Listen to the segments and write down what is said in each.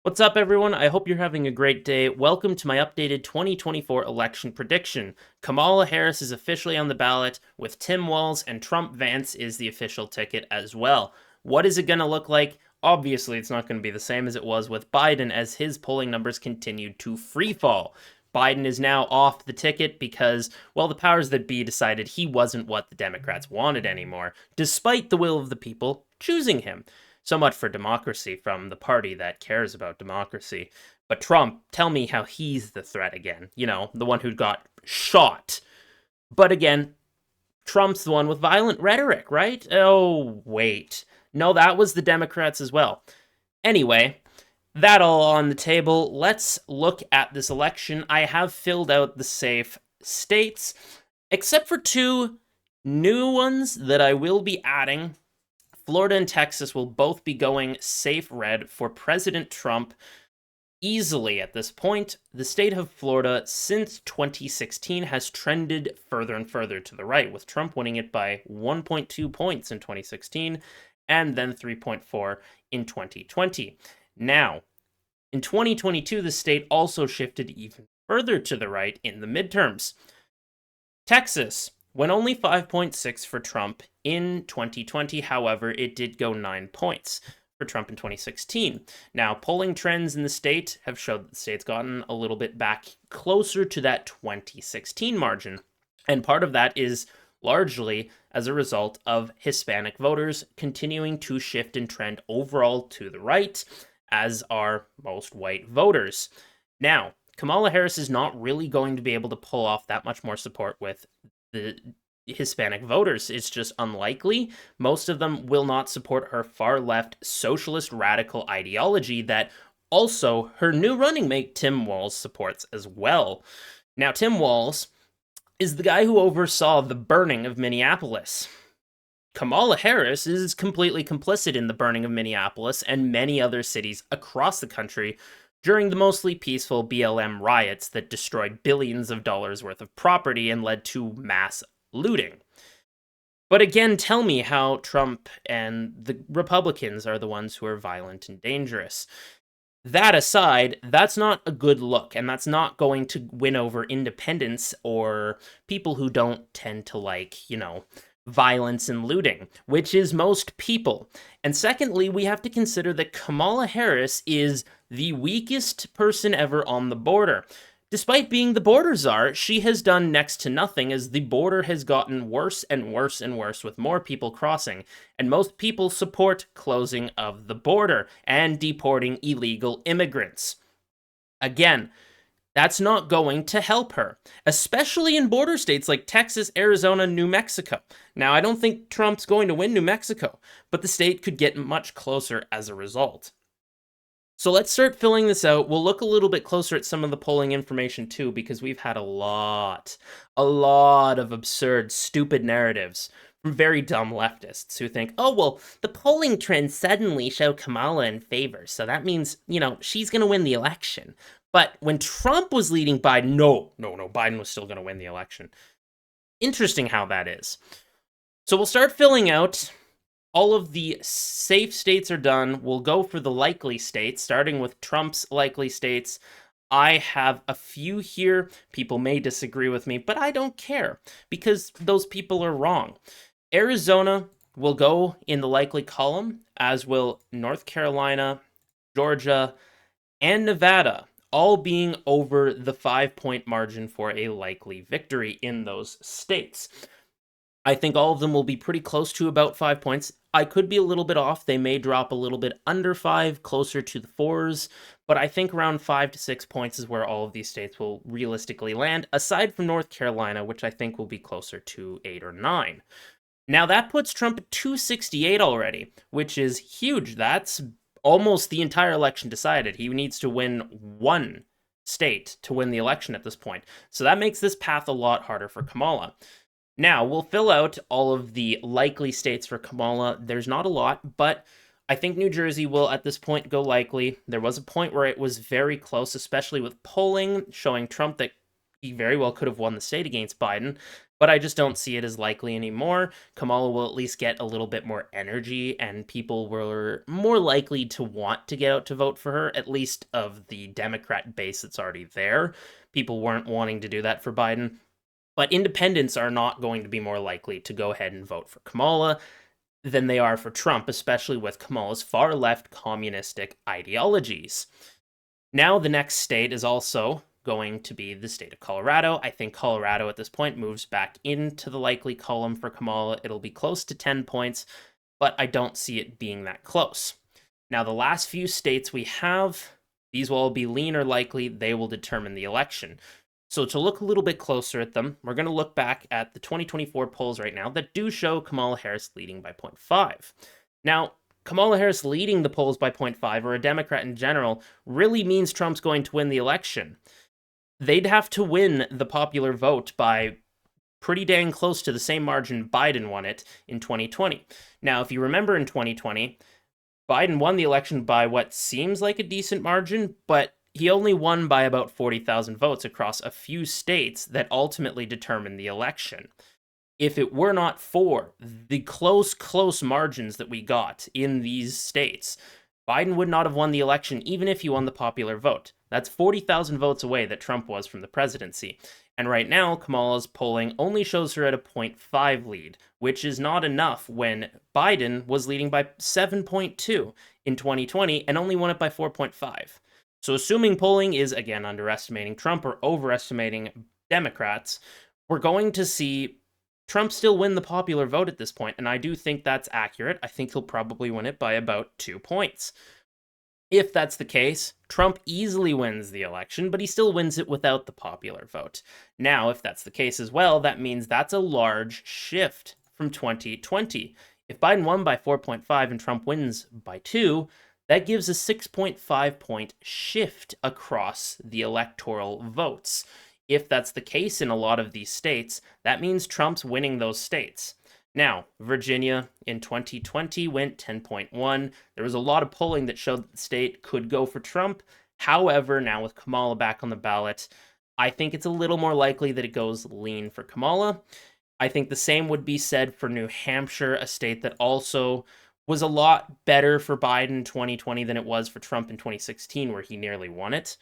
What's up, everyone? I hope you're having a great day. Welcome to my updated 2024 election prediction. Kamala Harris is officially on the ballot, with Tim Walz and Trump Vance is the official ticket as well. What is it going to look like? Obviously, it's not going to be the same as it was with Biden, as his polling numbers continued to freefall. Biden is now off the ticket because, well, the powers that be decided he wasn't what the Democrats wanted anymore, despite the will of the people choosing him. So much for democracy from the party that cares about democracy. But Trump, tell me how he's the threat again. You know, the one who got shot. But again, Trump's the one with violent rhetoric, right? Oh, wait. No, that was the Democrats as well. Anyway, that all on the table. Let's look at this election. I have filled out the safe states, except for two new ones that I will be adding. Florida and Texas will both be going safe red for President Trump easily at this point. The state of Florida, since 2016, has trended further and further to the right, with Trump winning it by 1.2 points in 2016 and then 3.4 in 2020. Now, in 2022, the state also shifted even further to the right in the midterms. Texas went only 5.6 for Trump in 2020. However, it did go 9 points for Trump in 2016. Now, polling trends in the state have showed that the state's gotten a little bit back closer to that 2016 margin. And part of that is largely as a result of Hispanic voters continuing to shift and trend overall to the right, as are most white voters. Now, Kamala Harris is not really going to be able to pull off that much more support with the Hispanic voters. It's just unlikely. Most of them will not support her far-left socialist radical ideology that also her new running mate Tim Walz supports as well. Now, Tim Walz is the guy who oversaw the burning of Minneapolis. Kamala Harris is completely complicit in the burning of Minneapolis and many other cities across the country during the mostly peaceful BLM riots that destroyed billions of dollars worth of property and led to mass looting. But again, tell me how Trump and the Republicans are the ones who are violent and dangerous. That aside, that's not a good look, and that's not going to win over independents or people who don't tend to like, violence and looting, which is most people. And secondly, we have to consider that Kamala Harris is the weakest person ever on the border. Despite being the border czar, she has done next to nothing, as the border has gotten worse and worse and worse with more people crossing, and most people support closing of the border and deporting illegal immigrants. Again, that's not going to help her, especially in border states like Texas, Arizona, New Mexico. Now, I don't think Trump's going to win New Mexico, but the state could get much closer as a result. So let's start filling this out. We'll look a little bit closer at some of the polling information too, because we've had a lot of absurd, stupid narratives from very dumb leftists who think, oh, well, the polling trends suddenly show Kamala in favor, so that means, she's going to win the election. But when Trump was leading Biden, no, Biden was still going to win the election. Interesting how that is. So we'll start filling out. All of the safe states are done. We'll go for the likely states, starting with Trump's likely states. I have a few here. People may disagree with me, but I don't care, because those people are wrong. Arizona will go in the likely column, as will North Carolina, Georgia, and Nevada, all being over the 5-point margin for a likely victory in those states. I think all of them will be pretty close to about 5 points. I could be a little bit off. They may drop a little bit under 5, closer to the 4s, but I think around 5 to 6 points is where all of these states will realistically land, aside from North Carolina, which I think will be closer to 8 or 9. Now, that puts Trump at 268 already, which is huge. That's almost the entire election decided. He needs to win one state to win the election at this point. So that makes this path a lot harder for Kamala. Now, we'll fill out all of the likely states for Kamala. There's not a lot, but I think New Jersey will at this point go likely. There was a point where it was very close, especially with polling showing Trump that he very well could have won the state against Biden. but I just don't see it as likely anymore. Kamala will at least get a little bit more energy, and people were more likely to want to get out to vote for her, at least of the Democrat base that's already there. People weren't wanting to do that for Biden. But independents are not going to be more likely to go ahead and vote for Kamala than they are for Trump, especially with Kamala's far left communistic ideologies. Now, the next state is also going to be the state of Colorado. I think Colorado at this point moves back into the likely column for Kamala. It'll be close to 10 points, but I don't see it being that close. Now, the last few states we have, these will all be lean or likely. They will determine the election. So to look a little bit closer at them, we're going to look back at the 2024 polls right now that do show Kamala Harris leading by 0.5. Now, Kamala Harris leading the polls by 0.5, or a Democrat in general, really means Trump's going to win the election. They'd have to win the popular vote by pretty dang close to the same margin Biden won it in 2020. Now, if you remember in 2020, Biden won the election by what seems like a decent margin, but he only won by about 40,000 votes across a few states that ultimately determined the election. If it were not for the close margins that we got in these states, Biden would not have won the election even if he won the popular vote. That's 40,000 votes away that Trump was from the presidency. And right now, Kamala's polling only shows her at a 0.5 lead, which is not enough when Biden was leading by 7.2 in 2020 and only won it by 4.5. So assuming polling is, again, underestimating Trump or overestimating Democrats, we're going to see Trump still win the popular vote at this point, and I do think that's accurate. I think he'll probably win it by about 2 points. If that's the case, Trump easily wins the election, but he still wins it without the popular vote. Now, if that's the case as well, that means that's a large shift from 2020. If Biden won by 4.5 and Trump wins by 2, that gives a 6.5 point shift across the electoral votes. If that's the case in a lot of these states, that means Trump's winning those states. Now, Virginia in 2020 went 10.1. There was a lot of polling that showed that the state could go for Trump. However, now with Kamala back on the ballot, I think it's a little more likely that it goes lean for Kamala. I think the same would be said for New Hampshire, a state that also was a lot better for Biden in 2020 than it was for Trump in 2016, where he nearly won it.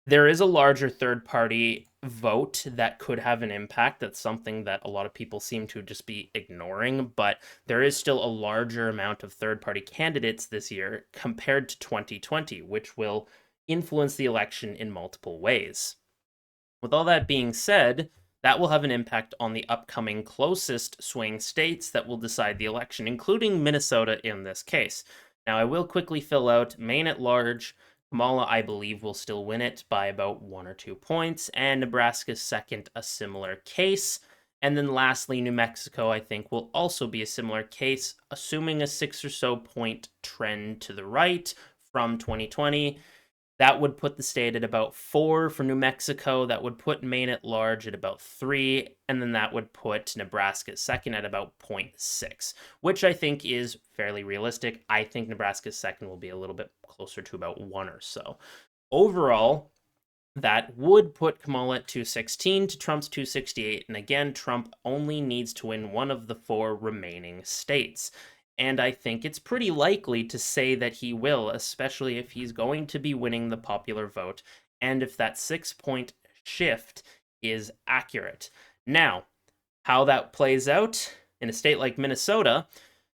There is a larger third-party vote that could have an impact. That's something that a lot of people seem to just be ignoring, but there is still a larger amount of third-party candidates this year compared to 2020, which will influence the election in multiple ways. With all that being said, that will have an impact on the upcoming closest swing states that will decide the election, including Minnesota in this case. Now, I will quickly fill out Maine at large. Kamala, I believe, will still win it by about 1 or 2 points, and Nebraska's second, a similar case. And then lastly, New Mexico, I think, will also be a similar case, assuming a 6 or so point trend to the right from 2020. That would put the state at about 4 for New Mexico. That would put Maine at large at about 3. And then that would put Nebraska second at about 0.6, which I think is fairly realistic. I think Nebraska's second will be a little bit closer to about 1 or so. Overall, that would put Kamala at 216 to Trump's 268. And again, Trump only needs to win one of the 4 remaining states. And I think it's pretty likely to say that he will, especially if he's going to be winning the popular vote, and if that 6 point shift is accurate. Now, how that plays out in a state like Minnesota,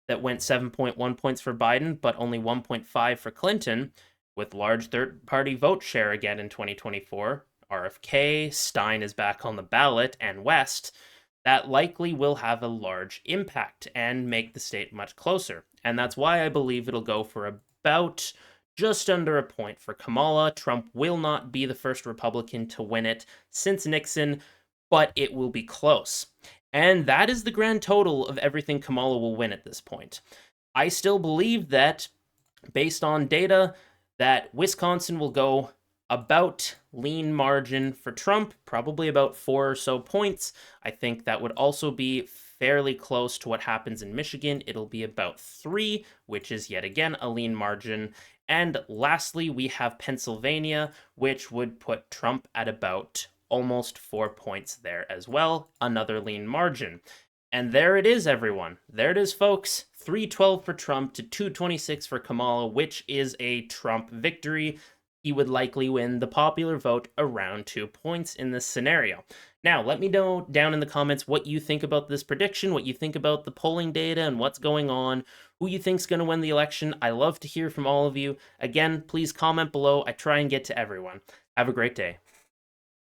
that went 7.1 points for Biden, but only 1.5 for Clinton, with large third-party vote share again in 2024, RFK, Stein is back on the ballot, and West, that likely will have a large impact and make the state much closer. And that's why I believe it'll go for about just under a point for Kamala. Trump will not be the first Republican to win it since Nixon, but it will be close. And that is the grand total of everything Kamala will win at this point. I still believe that, based on data, that Wisconsin will go about lean margin for Trump, probably about 4 or so points. I think that would also be fairly close to what happens in Michigan. It'll be about 3, which is yet again a lean margin. And lastly, we have Pennsylvania, which would put Trump at about almost 4 points there as well. Another lean margin. And there it is, everyone. There it is, folks. 312 for Trump to 226 for Kamala, which is a Trump victory. He would likely win the popular vote around 2 points in this scenario. Now, let me know down in the comments what you think about this prediction, what you think about the polling data and what's going on, who you think's going to win the election. I love to hear from all of you. Again, please comment below. I try and get to everyone. Have a great day.